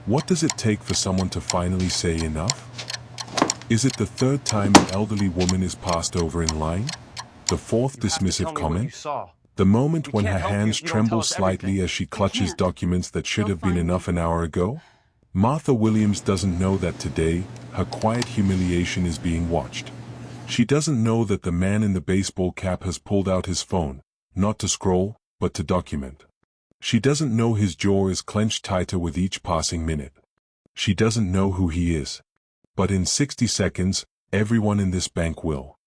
What does it take for someone to finally say enough? Is it the third time an elderly woman is passed over in line? The fourth You have to tell dismissive me what you comment? saw. The moment We when can't her help you hands if you don't tell tremble us slightly everything. as she I clutches can't. documents that should They'll have been find enough me. an hour ago? Martha Williams doesn't know that today, her quiet humiliation is being watched. She doesn't know that the man in the baseball cap has pulled out his phone, not to scroll, but to document. She doesn't know his jaw is clenched tighter with each passing minute. She doesn't know who he is. But in 60 seconds, everyone in this bank will.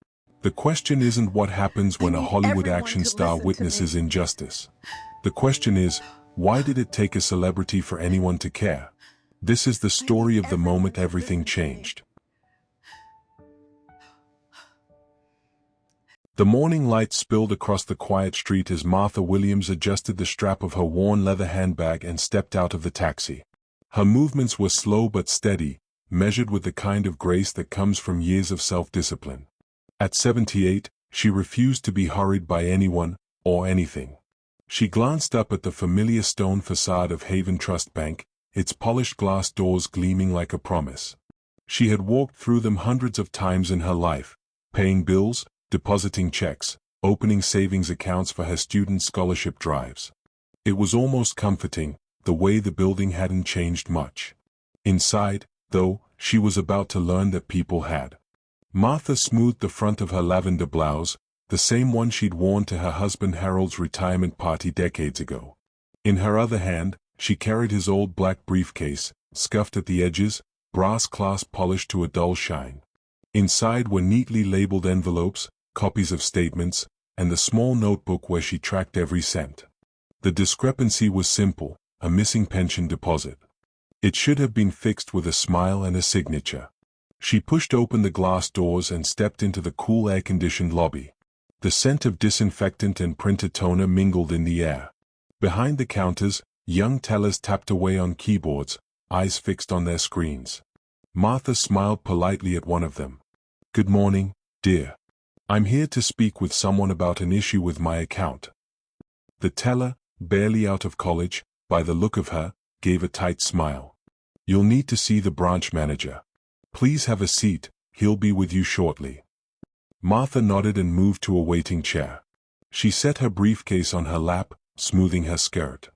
The question isn't what happens when a need Hollywood everyone action to star listen to witnesses me. injustice. The question is, why did it take a celebrity for anyone to care? This is the story of the everyone moment to everything listen to me. changed. The morning light spilled across the quiet street as Martha Williams adjusted the strap of her worn leather handbag and stepped out of the taxi. Her movements were slow but steady, measured with the kind of grace that comes from years of self-discipline. At 78, she refused to be hurried by anyone or anything. She glanced up at the familiar stone facade of Haven Trust Bank, its polished glass doors gleaming like a promise. She had walked through them hundreds of times in her life, paying bills, depositing checks, opening savings accounts for her student scholarship drives. It was almost comforting, the way the building hadn't changed much. Inside, though, she was about to learn that people had. Martha smoothed the front of her lavender blouse, the same one she'd worn to her husband Harold's retirement party decades ago. In her other hand, she carried his old black briefcase, scuffed at the edges, brass clasp polished to a dull shine. Inside were neatly labeled envelopes, copies of statements, and the small notebook where she tracked every cent. The discrepancy was simple, a missing pension deposit. It should have been fixed with a smile and a signature. She pushed open the glass doors and stepped into the cool air-conditioned lobby. The scent of disinfectant and printer toner mingled in the air. Behind the counters, young tellers tapped away on keyboards, eyes fixed on their screens. Martha smiled politely at one of them. "Good morning, dear. I'm here to speak with someone about an issue with my account." The teller, barely out of college, by the look of her, gave a tight smile. "You'll need to see the branch manager. Please have a seat, he'll be with you shortly." Martha nodded and moved to a waiting chair. She set her briefcase on her lap, smoothing her skirt.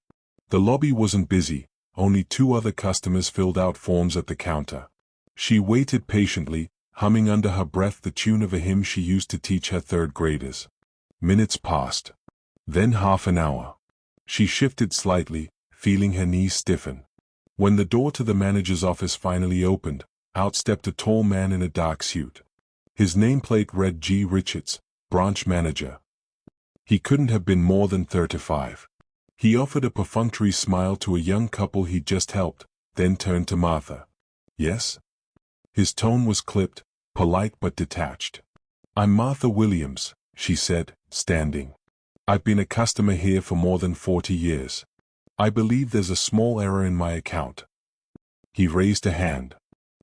The lobby wasn't busy, only 2 other customers filled out forms at the counter. She waited patiently, humming under her breath the tune of a hymn she used to teach her 3rd graders. Minutes passed. Then half an hour. She shifted slightly, feeling her knees stiffen. When the door to the manager's office finally opened, out stepped a tall man in a dark suit. His nameplate read G. Richards, branch manager. He couldn't have been more than 35. He offered a perfunctory smile to a young couple he'd just helped, then turned to Martha. "Yes?" His tone was clipped, polite but detached. "I'm Martha Williams," she said, standing. "I've been a customer here for more than 40 years. I believe there's a small error in my account." He raised a hand.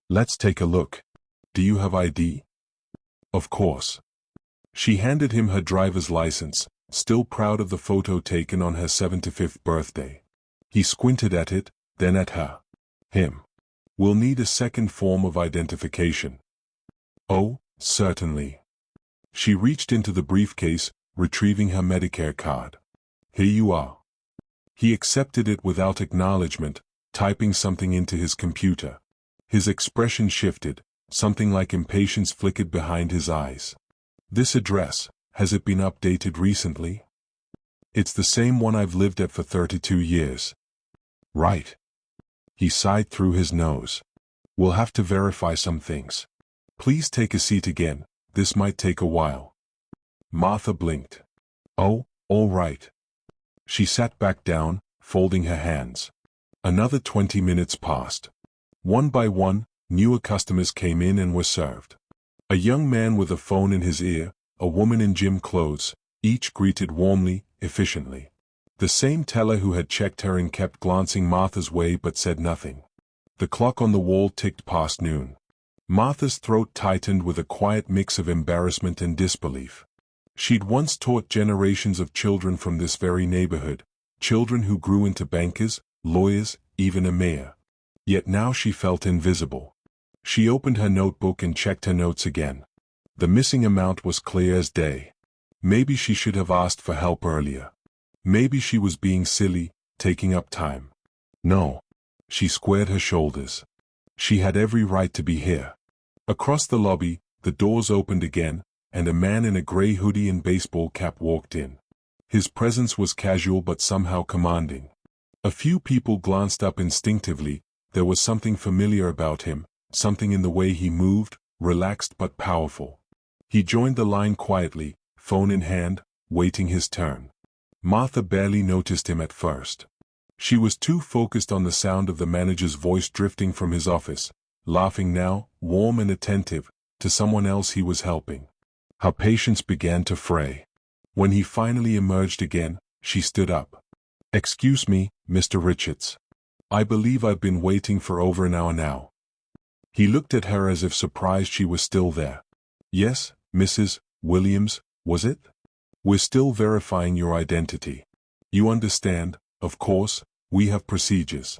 "Let's take a look. Do you have ID?" "Of course." She handed him her driver's license, still proud of the photo taken on her 75th birthday. He squinted at it, then at her. "Him. We'll need a second form of identification." "Oh, certainly." She reached into the briefcase, retrieving her Medicare card. "Here you are." He accepted it without acknowledgement, typing something into his computer. His expression shifted, something like impatience flickered behind his eyes. "This address, has it been updated recently?" "It's the same one I've lived at for 32 years. "Right." He sighed through his nose. "We'll have to verify some things. Please take a seat again, this might take a while." Martha blinked. "Oh, all right." She sat back down, folding her hands. Another 20 minutes passed. One by one, newer customers came in and were served. A young man with a phone in his ear, a woman in gym clothes, each greeted warmly, efficiently. The same teller who had checked her and kept glancing Martha's way but said nothing. The clock on the wall ticked past noon. Martha's throat tightened with a quiet mix of embarrassment and disbelief. She'd once taught generations of children from this very neighborhood, children who grew into bankers, lawyers, even a mayor. Yet now she felt invisible. She opened her notebook and checked her notes again. The missing amount was clear as day. Maybe she should have asked for help earlier. Maybe she was being silly, taking up time. No. She squared her shoulders. She had every right to be here. Across the lobby, the doors opened again, and a man in a gray hoodie and baseball cap walked in. His presence was casual but somehow commanding. A few people glanced up instinctively. There was something familiar about him, something in the way he moved, relaxed but powerful. He joined the line quietly, phone in hand, waiting his turn. Martha barely noticed him at first. She was too focused on the sound of the manager's voice drifting from his office, laughing now, warm and attentive, to someone else he was helping. Her patience began to fray. When he finally emerged again, she stood up. "Excuse me, Mr. Richards. I believe I've been waiting for over an hour now." He looked at her as if surprised she was still there. "Yes, Mrs. Williams, was it? We're still verifying your identity. You understand, of course, we have procedures."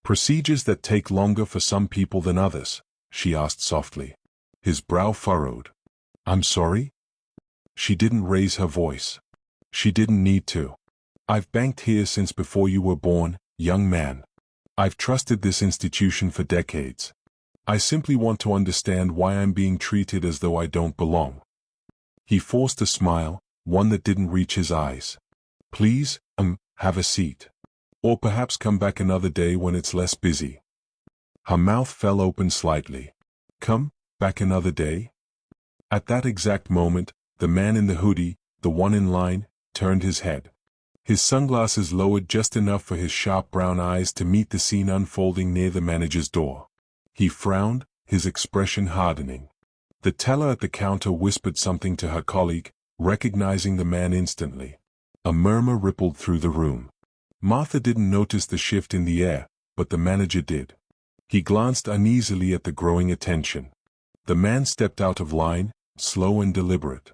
"Procedures that take longer for some people than others?" she asked softly. His brow furrowed. "I'm sorry?" She didn't raise her voice. She didn't need to. "I've banked here since before you were born, young man. I've trusted this institution for decades. I simply want to understand why I'm being treated as though I don't belong." He forced a smile, one that didn't reach his eyes. "Please, have a seat. Or perhaps come back another day when it's less busy." Her mouth fell open slightly. "Come back another day?" At that exact moment, the man in the hoodie, the one in line, turned his head. His sunglasses lowered just enough for his sharp brown eyes to meet the scene unfolding near the manager's door. He frowned, his expression hardening. The teller at the counter whispered something to her colleague, recognizing the man instantly. A murmur rippled through the room. Martha didn't notice the shift in the air, but the manager did. He glanced uneasily at the growing attention. The man stepped out of line, slow and deliberate.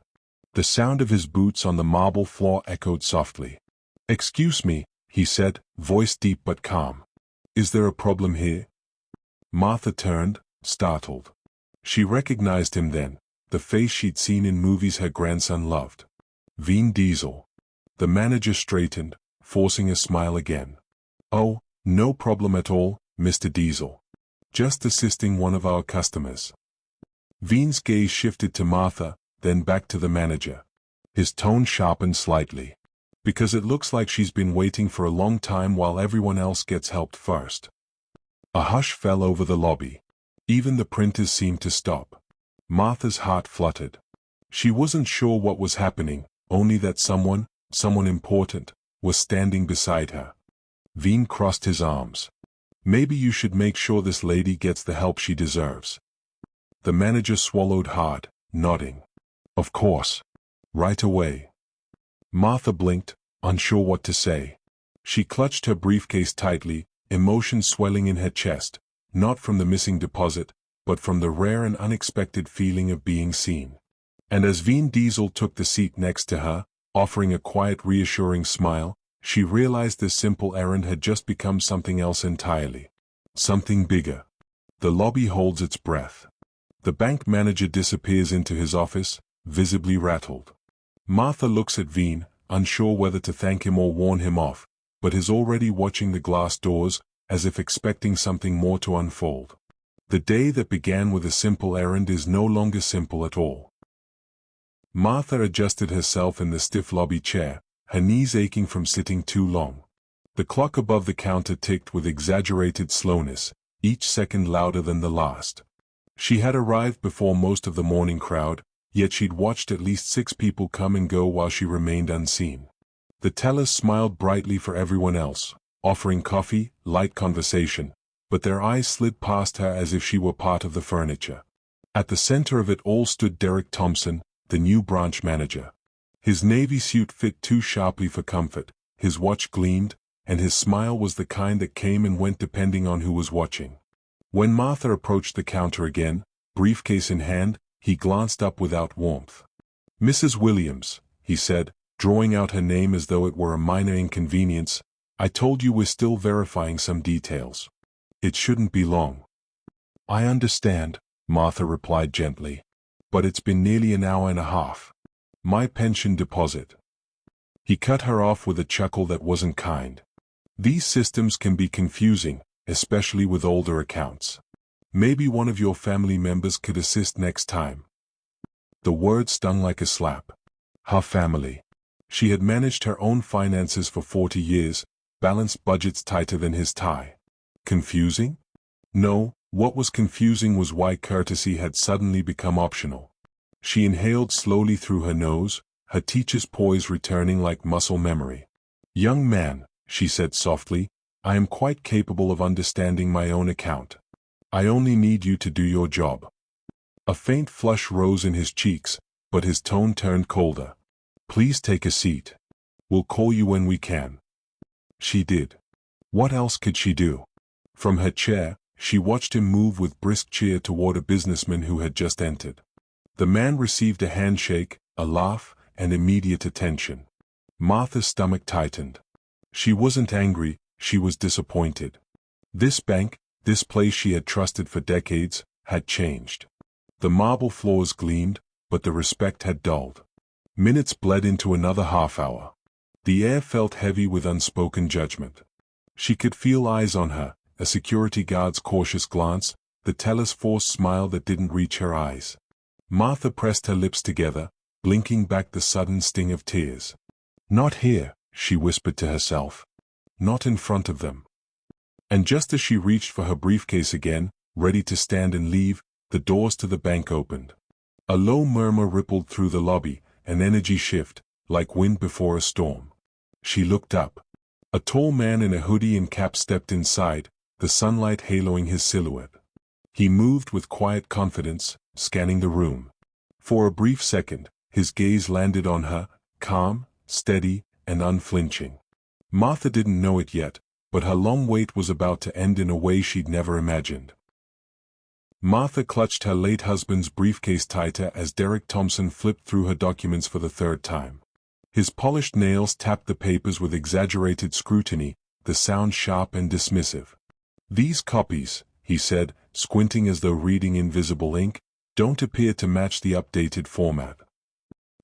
The sound of his boots on the marble floor echoed softly. "Excuse me," he said, voice deep but calm. "Is there a problem here?" Martha turned, startled. She recognized him then, the face she'd seen in movies her grandson loved. Veen Diesel. The manager straightened, forcing a smile again. "Oh, no problem at all, Mr. Diesel. Just assisting one of our customers." Veen's gaze shifted to Martha, then back to the manager. His tone sharpened slightly. "Because it looks like she's been waiting for a long time while everyone else gets helped first." A hush fell over the lobby. Even the printers seemed to stop. Martha's heart fluttered. She wasn't sure what was happening, only that someone important, was standing beside her. Veen crossed his arms. "Maybe you should make sure this lady gets the help she deserves." The manager swallowed hard, nodding. "Of course. Right away." Martha blinked, unsure what to say. She clutched her briefcase tightly, emotion swelling in her chest, not from the missing deposit, but from the rare and unexpected feeling of being seen. And as Veen Diesel took the seat next to her, offering a quiet reassuring smile, she realized this simple errand had just become something else entirely. Something bigger. The lobby holds its breath. The bank manager disappears into his office, visibly rattled. Martha looks at Veen, unsure whether to thank him or warn him off, but is already watching the glass doors, as if expecting something more to unfold. The day that began with a simple errand is no longer simple at all. Martha adjusted herself in the stiff lobby chair, her knees aching from sitting too long. The clock above the counter ticked with exaggerated slowness, each second louder than the last. She had arrived before most of the morning crowd, yet she'd watched at least 6 people come and go while she remained unseen. The tellers smiled brightly for everyone else, offering coffee, light conversation, but their eyes slid past her as if she were part of the furniture. At the center of it all stood Derek Thompson, the new branch manager. His navy suit fit too sharply for comfort, his watch gleamed, and his smile was the kind that came and went depending on who was watching. When Martha approached the counter again, briefcase in hand, he glanced up without warmth. "Mrs. Williams," he said, drawing out her name as though it were a minor inconvenience, "I told you we're still verifying some details." It shouldn't be long. I understand, Martha replied gently. But it's been nearly an hour and a half. My pension deposit. He cut her off with a chuckle that wasn't kind. These systems can be confusing, especially with older accounts. Maybe one of your family members could assist next time. The word stung like a slap. Her family. She had managed her own finances for 40 years, balanced budgets tighter than his tie. Confusing? No, what was confusing was why courtesy had suddenly become optional. She inhaled slowly through her nose, her teacher's poise returning like muscle memory. Young man, she said softly, I am quite capable of understanding my own account. I only need you to do your job. A faint flush rose in his cheeks, but his tone turned colder. Please take a seat. We'll call you when we can. She did. What else could she do? From her chair, she watched him move with brisk cheer toward a businessman who had just entered. The man received a handshake, a laugh, and immediate attention. Martha's stomach tightened. She wasn't angry, she was disappointed. This bank, this place she had trusted for decades, had changed. The marble floors gleamed, but the respect had dulled. Minutes bled into another half-hour. The air felt heavy with unspoken judgment. She could feel eyes on her, a security guard's cautious glance, the teller's forced smile that didn't reach her eyes. Martha pressed her lips together, blinking back the sudden sting of tears. Not here, she whispered to herself. Not in front of them. And just as she reached for her briefcase again, ready to stand and leave, the doors to the bank opened. A low murmur rippled through the lobby, an energy shift, like wind before a storm. She looked up. A tall man in a hoodie and cap stepped inside, the sunlight haloing his silhouette. He moved with quiet confidence, scanning the room. For a brief second, his gaze landed on her, calm, steady, and unflinching. Martha didn't know it yet, but her long wait was about to end in a way she'd never imagined. Martha clutched her late husband's briefcase tighter as Derek Thompson flipped through her documents for the third time. His polished nails tapped the papers with exaggerated scrutiny, the sound sharp and dismissive. These copies, he said, squinting as though reading invisible ink, don't appear to match the updated format.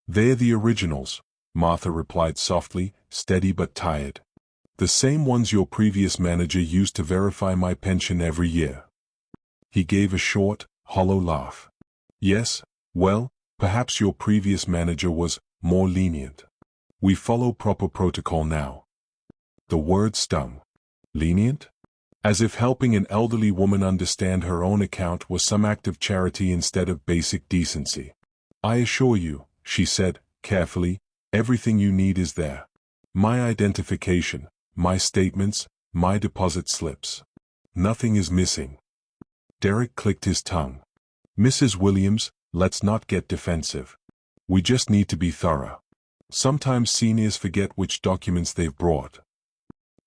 They're the originals, Martha replied softly, steady but tired. The same ones your previous manager used to verify my pension every year. He gave a short, hollow laugh. Yes, well, perhaps your previous manager was more lenient. We follow proper protocol now. The word stung. Lenient? As if helping an elderly woman understand her own account was some act of charity instead of basic decency. I assure you, she said, carefully, everything you need is there. My identification, my statements, my deposit slips. Nothing is missing. Derek clicked his tongue. Mrs. Williams, let's not get defensive. We just need to be thorough. Sometimes seniors forget which documents they've brought.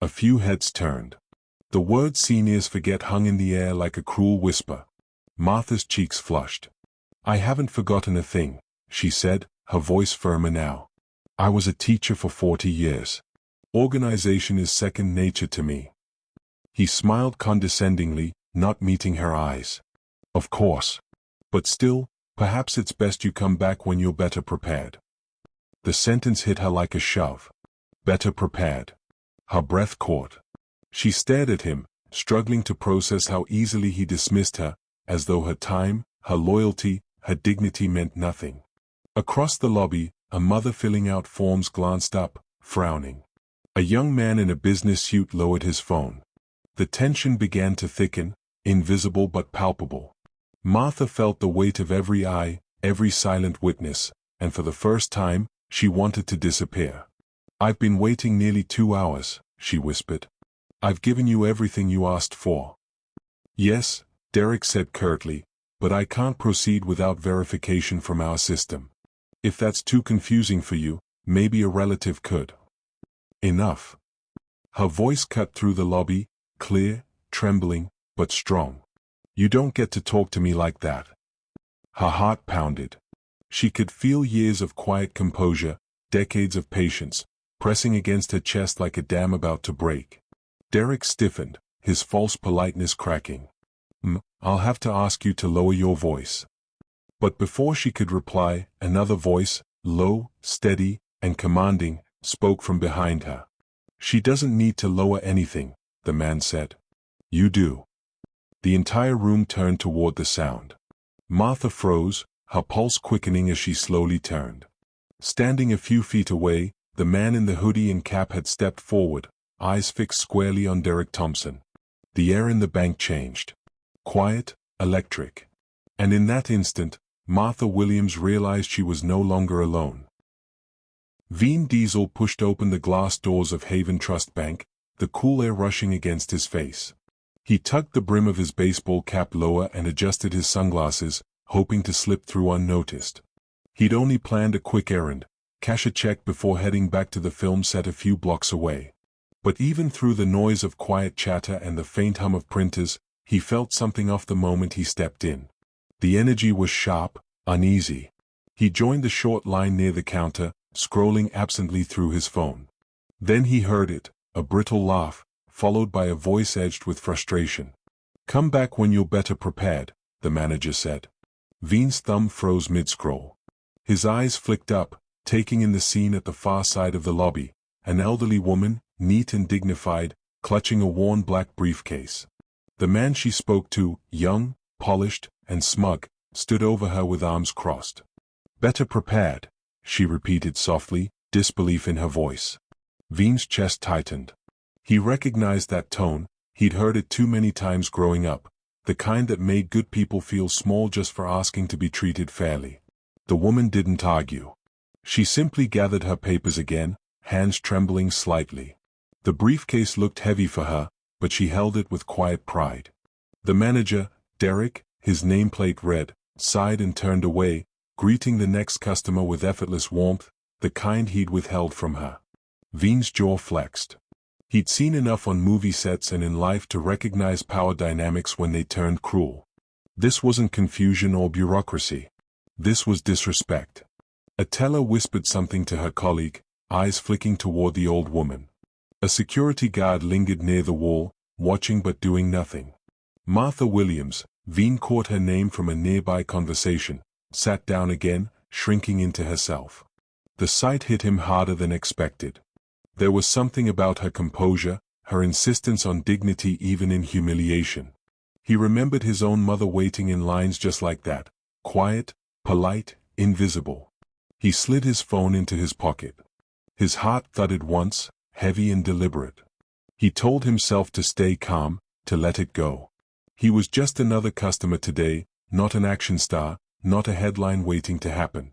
A few heads turned. The word seniors forget hung in the air like a cruel whisper. Martha's cheeks flushed. I haven't forgotten a thing, she said, her voice firmer now. I was a teacher for 40 years. Organization is second nature to me. He smiled condescendingly, not meeting her eyes. Of course. But still, perhaps it's best you come back when you're better prepared. The sentence hit her like a shove. Better prepared. Her breath caught. She stared at him, struggling to process how easily he dismissed her, as though her time, her loyalty, her dignity meant nothing. Across the lobby, a mother filling out forms glanced up, frowning. A young man in a business suit lowered his phone. The tension began to thicken, invisible but palpable. Martha felt the weight of every eye, every silent witness, and for the first time, she wanted to disappear. I've been waiting nearly 2 hours, she whispered. I've given you everything you asked for. Yes, Derek said curtly, but I can't proceed without verification from our system. If that's too confusing for you, maybe a relative could. Enough. Her voice cut through the lobby, clear, trembling, but strong. You don't get to talk to me like that. Her heart pounded. She could feel years of quiet composure, decades of patience, pressing against her chest like a dam about to break. Derek stiffened, his false politeness cracking. I'll have to ask you to lower your voice." But before she could reply, another voice, low, steady, and commanding, spoke from behind her. "She doesn't need to lower anything," the man said. "You do." The entire room turned toward the sound. Martha froze, her pulse quickening as she slowly turned. Standing a few feet away, the man in the hoodie and cap had stepped forward, eyes fixed squarely on Derek Thompson. The air in the bank changed. Quiet, electric. And in that instant, Martha Williams realized she was no longer alone. Veen Diesel pushed open the glass doors of Haven Trust Bank, the cool air rushing against his face. He tugged the brim of his baseball cap lower and adjusted his sunglasses, hoping to slip through unnoticed. He'd only planned a quick errand, cash a check before heading back to the film set a few blocks away. But even through the noise of quiet chatter and the faint hum of printers, he felt something off the moment he stepped in. The energy was sharp, uneasy. He joined the short line near the counter, scrolling absently through his phone. Then he heard it, a brittle laugh, followed by a voice edged with frustration. "Come back when you're better prepared," the manager said. Veen's thumb froze mid-scroll. His eyes flicked up, taking in the scene at the far side of the lobby, an elderly woman, neat and dignified, clutching a worn black briefcase. The man she spoke to, young, polished, and smug, stood over her with arms crossed. "Better prepared," she repeated softly, disbelief in her voice. Veen's chest tightened. He recognized that tone, he'd heard it too many times growing up, the kind that made good people feel small just for asking to be treated fairly. The woman didn't argue. She simply gathered her papers again, hands trembling slightly. The briefcase looked heavy for her, but she held it with quiet pride. The manager, Derek, his nameplate read, sighed and turned away, greeting the next customer with effortless warmth, the kind he'd withheld from her. Veen's jaw flexed. He'd seen enough on movie sets and in life to recognize power dynamics when they turned cruel. This wasn't confusion or bureaucracy. This was disrespect. A teller whispered something to her colleague, eyes flicking toward the old woman. A security guard lingered near the wall, watching but doing nothing. Martha Williams, Veen caught her name from a nearby conversation, sat down again, shrinking into herself. The sight hit him harder than expected. There was something about her composure, her insistence on dignity even in humiliation. He remembered his own mother waiting in lines just like that, quiet, polite, invisible. He slid his phone into his pocket. His heart thudded once, heavy and deliberate. He told himself to stay calm, to let it go. He was just another customer today, not an action star, not a headline waiting to happen.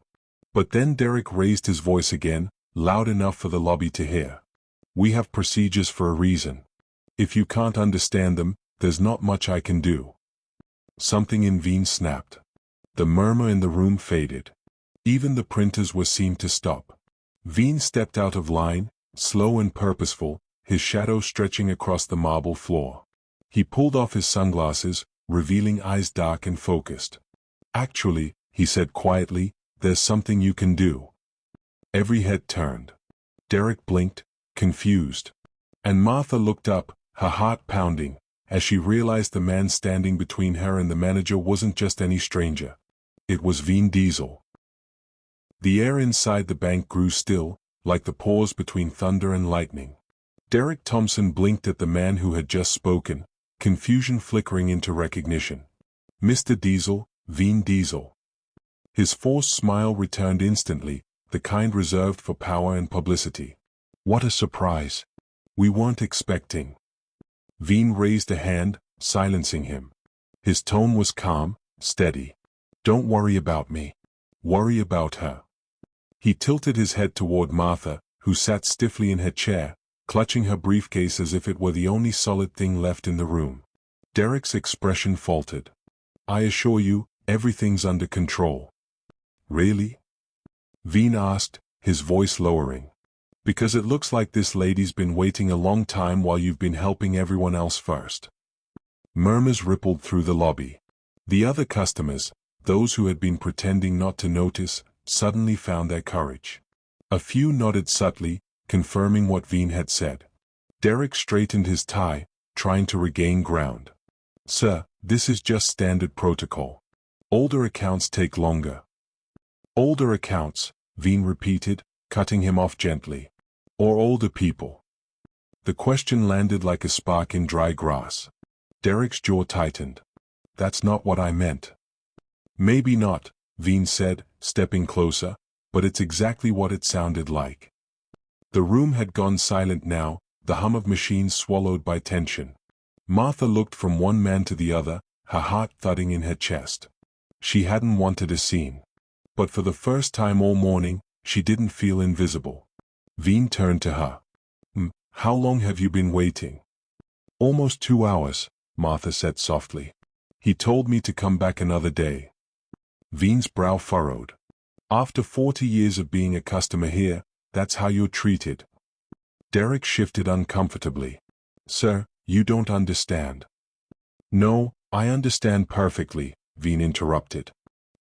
But then Derek raised his voice again, loud enough for the lobby to hear. "We have procedures for a reason. If you can't understand them, there's not much I can do." Something in Veen snapped. The murmur in the room faded. Even the printers were seen to stop. Veen stepped out of line, slow and purposeful, his shadow stretching across the marble floor. He pulled off his sunglasses, revealing eyes dark and focused. "Actually," he said quietly, "there's something you can do." Every head turned. Derek blinked, confused. And Martha looked up, her heart pounding, as she realized the man standing between her and the manager wasn't just any stranger. It was Veen Diesel. The air inside the bank grew still, like the pause between thunder and lightning. Derek Thompson blinked at the man who had just spoken, confusion flickering into recognition. "Mr. Diesel, Veen Diesel." His forced smile returned instantly, the kind reserved for power and publicity. "What a surprise. We weren't expecting." Veen raised a hand, silencing him. His tone was calm, steady. "Don't worry about me. Worry about her." He tilted his head toward Martha, who sat stiffly in her chair, clutching her briefcase as if it were the only solid thing left in the room. Derek's expression faltered. "I assure you, everything's under control." "Really?" Veen asked, his voice lowering. "Because it looks like this lady's been waiting a long time while you've been helping everyone else first." Murmurs rippled through the lobby. The other customers, those who had been pretending not to notice, suddenly found their courage. A few nodded subtly, confirming what Veen had said. Derek straightened his tie, trying to regain ground. Sir, this is just standard protocol. Older accounts take longer. Older accounts, Veen repeated, cutting him off gently. Or older people. The question landed like a spark in dry grass. Derek's jaw tightened. That's not what I meant. Maybe not, Veen said, stepping closer, but it's exactly what it sounded like. The room had gone silent now, the hum of machines swallowed by tension. Martha looked from one man to the other, her heart thudding in her chest. She hadn't wanted a scene. But for the first time all morning, she didn't feel invisible. Veen turned to her. How long have you been waiting? Almost 2 hours, Martha said softly. He told me to come back another day. Veen's brow furrowed. After 40 years of being a customer here, that's how you're treated. Derek shifted uncomfortably. Sir, you don't understand. No, I understand perfectly, Veen interrupted.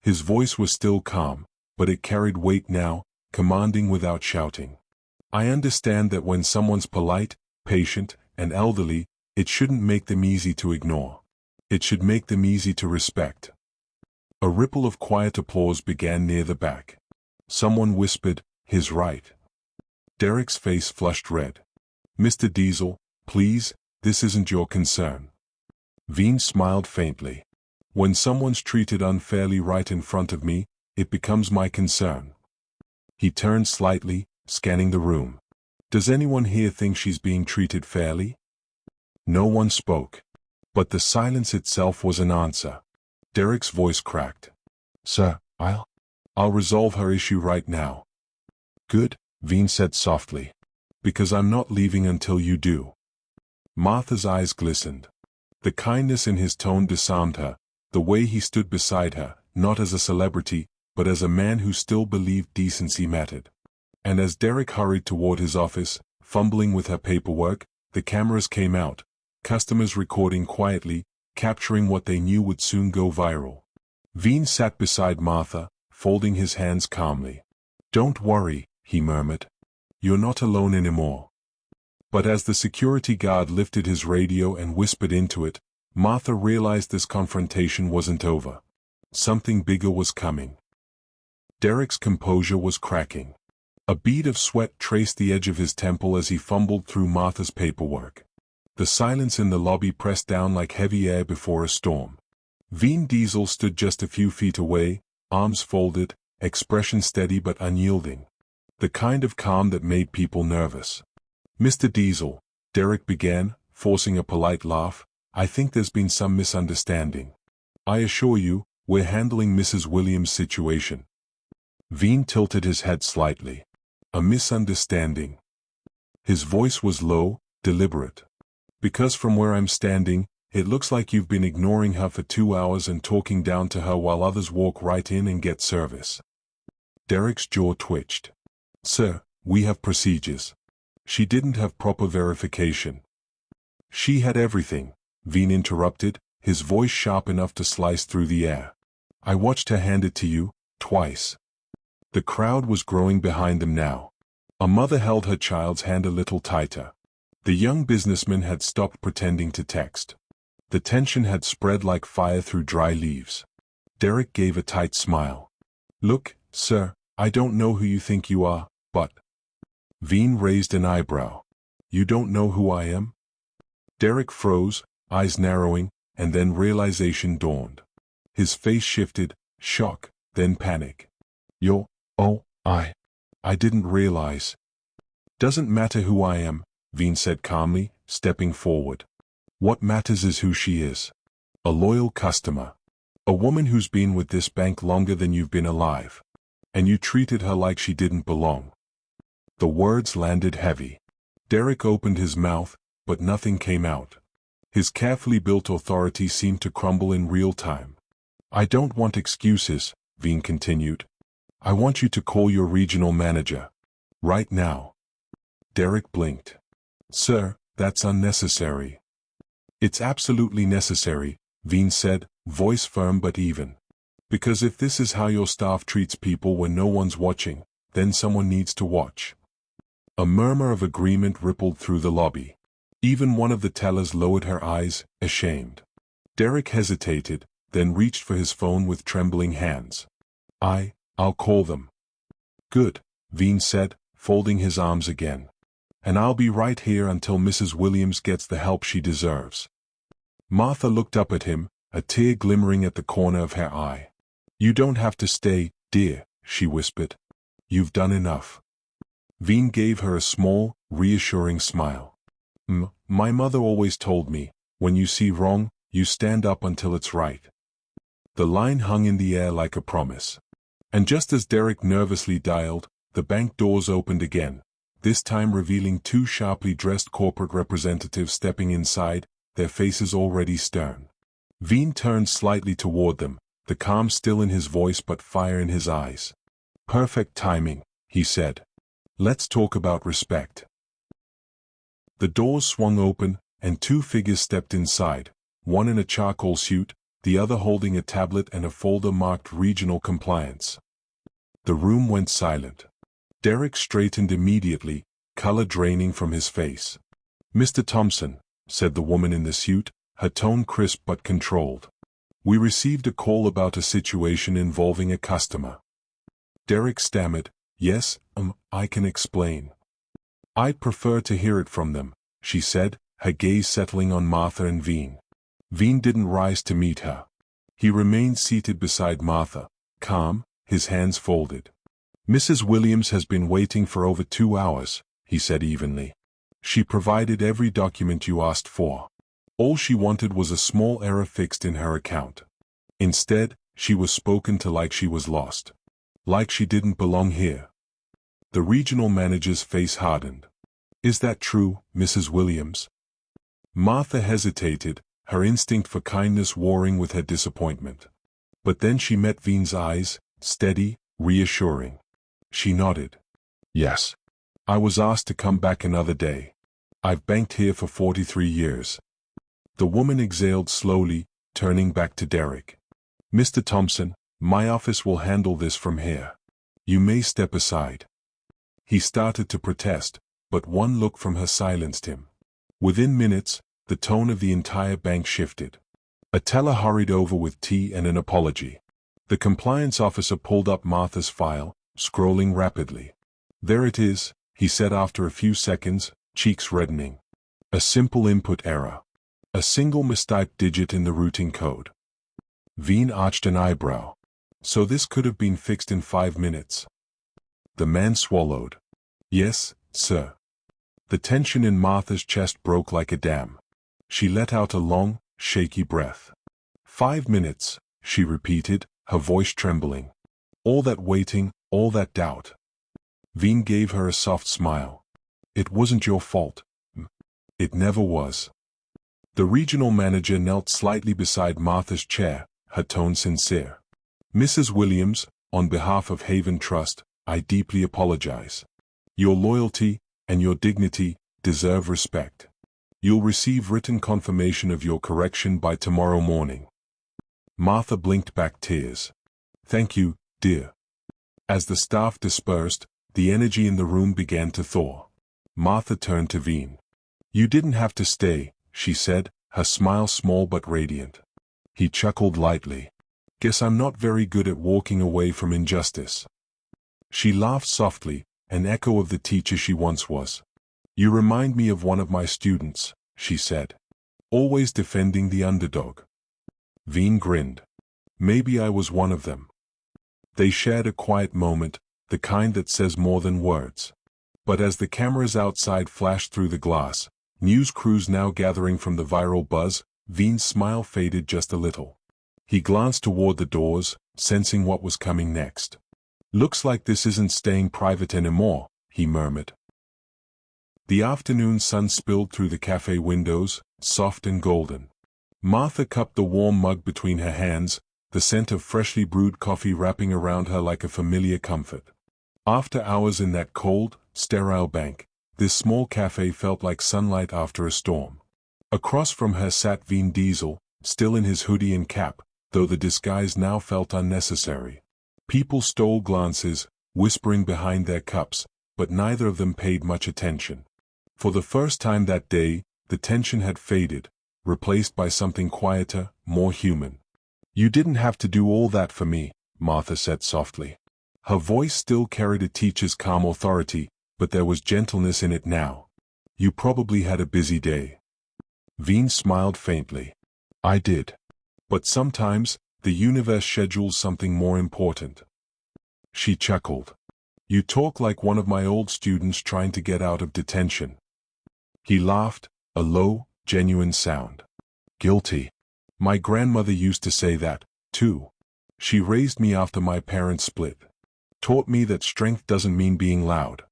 His voice was still calm, but it carried weight now, commanding without shouting. I understand that when someone's polite, patient, and elderly, it shouldn't make them easy to ignore. It should make them easy to respect. A ripple of quiet applause began near the back. Someone whispered, "He's right." Derek's face flushed red. Mr. Diesel, please, this isn't your concern. Veen smiled faintly. When someone's treated unfairly right in front of me, it becomes my concern. He turned slightly, scanning the room. Does anyone here think she's being treated fairly? No one spoke. But the silence itself was an answer. Derek's voice cracked. Sir, I'll resolve her issue right now. Good, Veen said softly. Because I'm not leaving until you do. Martha's eyes glistened. The kindness in his tone disarmed her, the way he stood beside her, not as a celebrity, but as a man who still believed decency mattered. And as Derek hurried toward his office, fumbling with her paperwork, the cameras came out, customers recording quietly, capturing what they knew would soon go viral. Veen sat beside Martha, folding his hands calmly. Don't worry, he murmured. You're not alone anymore. But as the security guard lifted his radio and whispered into it, Martha realized this confrontation wasn't over. Something bigger was coming. Derek's composure was cracking. A bead of sweat traced the edge of his temple as he fumbled through Martha's paperwork. The silence in the lobby pressed down like heavy air before a storm. Veen Diesel stood just a few feet away, arms folded, expression steady but unyielding. The kind of calm that made people nervous. Mr. Diesel, Derek began, forcing a polite laugh, I think there's been some misunderstanding. I assure you, we're handling Mrs. Williams' situation. Veen tilted his head slightly. A misunderstanding. His voice was low, deliberate. Because from where I'm standing, it looks like you've been ignoring her for 2 hours and talking down to her while others walk right in and get service. Derek's jaw twitched. Sir, we have procedures. She didn't have proper verification. She had everything, Veen interrupted, his voice sharp enough to slice through the air. I watched her hand it to you, twice. The crowd was growing behind them now. A mother held her child's hand a little tighter. The young businessman had stopped pretending to text. The tension had spread like fire through dry leaves. Derek gave a tight smile. Look, sir, I don't know who you think you are, but... Veen raised an eyebrow. You don't know who I am? Derek froze, eyes narrowing, and then realization dawned. His face shifted, shock, then panic. I didn't realize. Doesn't matter who I am, Veen said calmly, stepping forward. What matters is who she is. A loyal customer. A woman who's been with this bank longer than you've been alive. And you treated her like she didn't belong. The words landed heavy. Derek opened his mouth, but nothing came out. His carefully built authority seemed to crumble in real time. I don't want excuses, Veen continued. I want you to call your regional manager. Right now. Derek blinked. Sir, that's unnecessary. It's absolutely necessary, Veen said, voice firm but even. Because if this is how your staff treats people when no one's watching, then someone needs to watch. A murmur of agreement rippled through the lobby. Even one of the tellers lowered her eyes, ashamed. Derek hesitated, then reached for his phone with trembling hands. I'll call them. Good, Veen said, folding his arms again. And I'll be right here until Mrs. Williams gets the help she deserves. Martha looked up at him, a tear glimmering at the corner of her eye. You don't have to stay, dear, she whispered. You've done enough. Veen gave her a small, reassuring smile. My mother always told me, when you see wrong, you stand up until it's right. The line hung in the air like a promise. And just as Derek nervously dialed, the bank doors opened again, this time revealing two sharply dressed corporate representatives stepping inside, their faces already stern. Veen turned slightly toward them, the calm still in his voice but fire in his eyes. Perfect timing, he said. Let's talk about respect. The doors swung open, and two figures stepped inside, one in a charcoal suit, the other holding a tablet and a folder marked Regional Compliance. The room went silent. Derek straightened immediately, color draining from his face. Mr. Thompson, said the woman in the suit, her tone crisp but controlled. We received a call about a situation involving a customer. Derek stammered, Yes, I can explain. I'd prefer to hear it from them, she said, her gaze settling on Martha and Veen. Veen didn't rise to meet her. He remained seated beside Martha, calm, his hands folded. Mrs. Williams has been waiting for over 2 hours, he said evenly. She provided every document you asked for. All she wanted was a small error fixed in her account. Instead, she was spoken to like she was lost. Like she didn't belong here. The regional manager's face hardened. Is that true, Mrs. Williams? Martha hesitated, her instinct for kindness warring with her disappointment. But then she met Veen's eyes, steady, reassuring. She nodded. Yes. I was asked to come back another day. I've banked here for 43 years. The woman exhaled slowly, turning back to Derek. Mr. Thompson, my office will handle this from here. You may step aside. He started to protest, but one look from her silenced him. Within minutes, the tone of the entire bank shifted. A teller hurried over with tea and an apology. The compliance officer pulled up Martha's file, scrolling rapidly. There it is, he said after a few seconds, cheeks reddening. A simple input error. A single mistyped digit in the routing code. Veen arched an eyebrow. So this could have been fixed in 5 minutes. The man swallowed. Yes, sir. The tension in Martha's chest broke like a dam. She let out a long, shaky breath. 5 minutes, she repeated, her voice trembling. All that waiting, all that doubt. Veen gave her a soft smile. It wasn't your fault. It never was. The regional manager knelt slightly beside Martha's chair, her tone sincere. Mrs. Williams, on behalf of Haven Trust, I deeply apologize. Your loyalty and your dignity deserve respect. You'll receive written confirmation of your correction by tomorrow morning. Martha blinked back tears. Thank you, dear. As the staff dispersed, the energy in the room began to thaw. Martha turned to Veen. You didn't have to stay, she said, her smile small but radiant. He chuckled lightly. Guess I'm not very good at walking away from injustice. She laughed softly, an echo of the teacher she once was. You remind me of one of my students, she said. Always defending the underdog. Veen grinned. Maybe I was one of them. They shared a quiet moment, the kind that says more than words. But as the cameras outside flashed through the glass, news crews now gathering from the viral buzz, Veen's smile faded just a little. He glanced toward the doors, sensing what was coming next. Looks like this isn't staying private anymore, he murmured. The afternoon sun spilled through the cafe windows, soft and golden. Martha cupped the warm mug between her hands, the scent of freshly brewed coffee wrapping around her like a familiar comfort. After hours in that cold, sterile bank, this small cafe felt like sunlight after a storm. Across from her sat Veen Diesel, still in his hoodie and cap, though the disguise now felt unnecessary. People stole glances, whispering behind their cups, but neither of them paid much attention. For the first time that day, the tension had faded, replaced by something quieter, more human. "You didn't have to do all that for me," Martha said softly. Her voice still carried a teacher's calm authority, but there was gentleness in it now. "You probably had a busy day." Veen smiled faintly. "I did. But sometimes, the universe schedules something more important." She chuckled. "You talk like one of my old students trying to get out of detention." He laughed, a low, genuine sound. "Guilty. My grandmother used to say that, too. She raised me after my parents split. Taught me that strength doesn't mean being loud.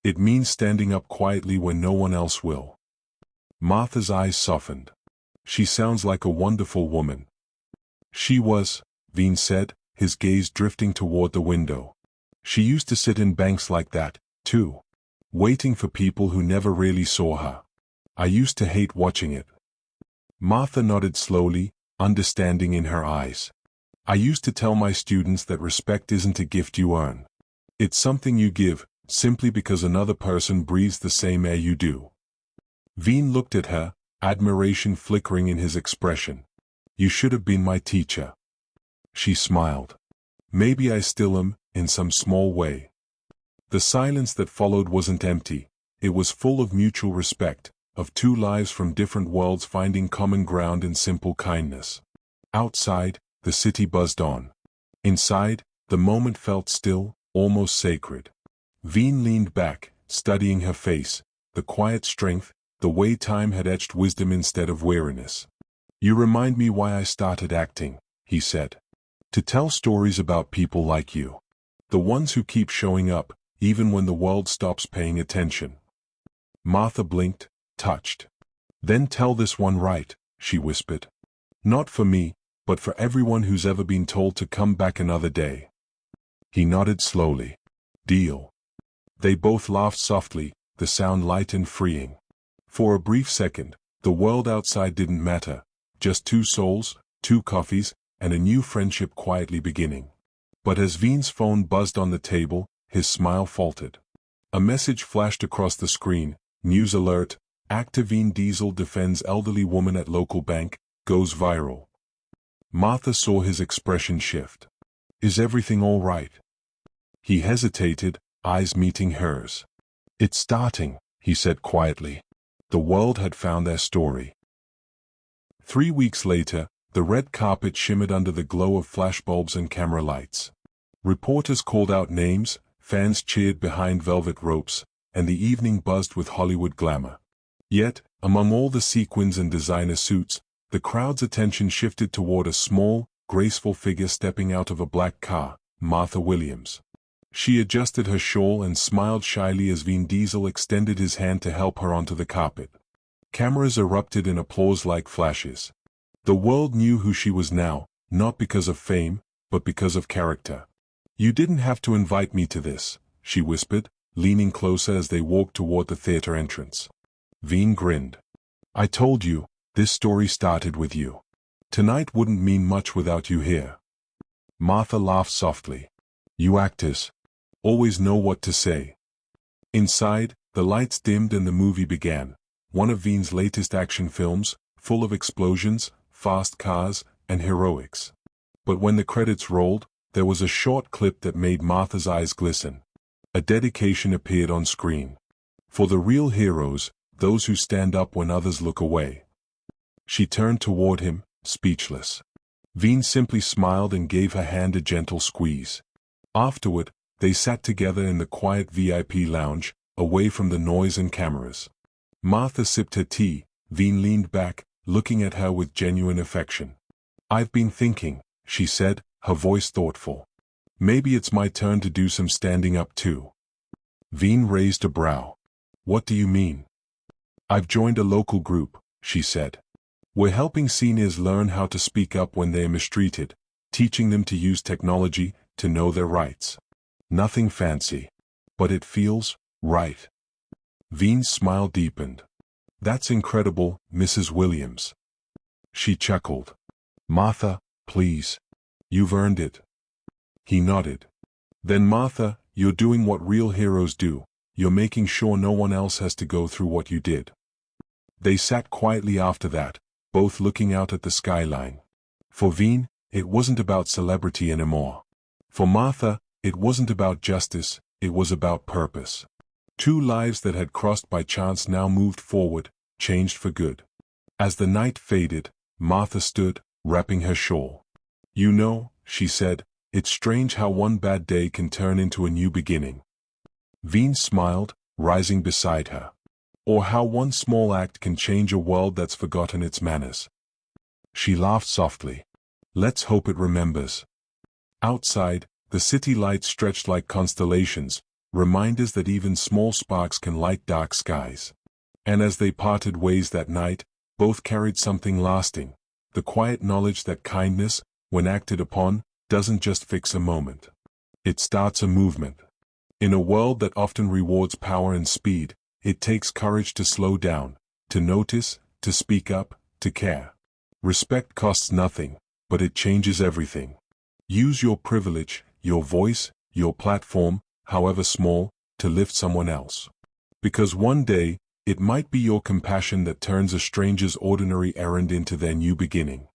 It means standing up quietly when no one else will." Martha's eyes softened. "She sounds like a wonderful woman." "She was," Veen said, his gaze drifting toward the window. "She used to sit in banks like that, too. Waiting for people who never really saw her. I used to hate watching it." Martha nodded slowly, understanding in her eyes. "I used to tell my students that respect isn't a gift you earn. It's something you give, simply because another person breathes the same air you do." Veen looked at her, admiration flickering in his expression. "You should have been my teacher." She smiled. "Maybe I still am, in some small way." The silence that followed wasn't empty. It was full of mutual respect, of two lives from different worlds finding common ground in simple kindness. Outside, the city buzzed on. Inside, the moment felt still, almost sacred. Veen leaned back, studying her face, the quiet strength, the way time had etched wisdom instead of weariness. "You remind me why I started acting," he said. "To tell stories about people like you. The ones who keep showing up, even when the world stops paying attention." Martha blinked, touched. "Then tell this one right," she whispered. "Not for me, but for everyone who's ever been told to come back another day." He nodded slowly. "Deal." They both laughed softly, the sound light and freeing. For a brief second, the world outside didn't matter, just two souls, two coffees, and a new friendship quietly beginning. But as Veen's phone buzzed on the table, his smile faltered. A message flashed across the screen: "News alert, actor Veen Diesel defends elderly woman at local bank, goes viral." Martha saw his expression shift. "Is everything all right?" He hesitated, eyes meeting hers. "It's starting," he said quietly. The world had found their story. 3 weeks later, the red carpet shimmered under the glow of flashbulbs and camera lights. Reporters called out names, fans cheered behind velvet ropes, and the evening buzzed with Hollywood glamour. Yet, among all the sequins and designer suits, the crowd's attention shifted toward a small, graceful figure stepping out of a black car, Martha Williams. She adjusted her shawl and smiled shyly as Vin Diesel extended his hand to help her onto the carpet. Cameras erupted in applause like flashes. The world knew who she was now, not because of fame, but because of character. "You didn't have to invite me to this," she whispered, leaning closer as they walked toward the theater entrance. Veen grinned. "I told you, this story started with you. Tonight wouldn't mean much without you here." Martha laughed softly. "You actors always know what to say." Inside, the lights dimmed and the movie began, one of Veen's latest action films, full of explosions, fast cars, and heroics. But when the credits rolled, there was a short clip that made Martha's eyes glisten. A dedication appeared on screen. "For the real heroes, those who stand up when others look away." She turned toward him, speechless. Veen simply smiled and gave her hand a gentle squeeze. Afterward, they sat together in the quiet VIP lounge, away from the noise and cameras. Martha sipped her tea, Veen leaned back, looking at her with genuine affection. "I've been thinking," she said, her voice thoughtful. "Maybe it's my turn to do some standing up too." Veen raised a brow. "What do you mean?" "I've joined a local group," she said. "We're helping seniors learn how to speak up when they're mistreated, teaching them to use technology, to know their rights. Nothing fancy. But it feels right." Veen's smile deepened. "That's incredible, Mrs. Williams." She chuckled. "Martha, please. You've earned it." He nodded. "Then Martha, you're doing what real heroes do. You're making sure no one else has to go through what you did." They sat quietly after that, both looking out at the skyline. For Veen, it wasn't about celebrity anymore. For Martha, it wasn't about justice, it was about purpose. Two lives that had crossed by chance now moved forward, changed for good. As the night faded, Martha stood, wrapping her shawl. "You know," she said, "it's strange how one bad day can turn into a new beginning." Veen smiled, rising beside her. "Or how one small act can change a world that's forgotten its manners." She laughed softly. "Let's hope it remembers." Outside, the city lights stretched like constellations, reminders that even small sparks can light dark skies. And as they parted ways that night, both carried something lasting, the quiet knowledge that kindness, when acted upon, doesn't just fix a moment. It starts a movement. In a world that often rewards power and speed, it takes courage to slow down, to notice, to speak up, to care. Respect costs nothing, but it changes everything. Use your privilege, your voice, your platform, however small, to lift someone else. Because one day, it might be your compassion that turns a stranger's ordinary errand into their new beginning.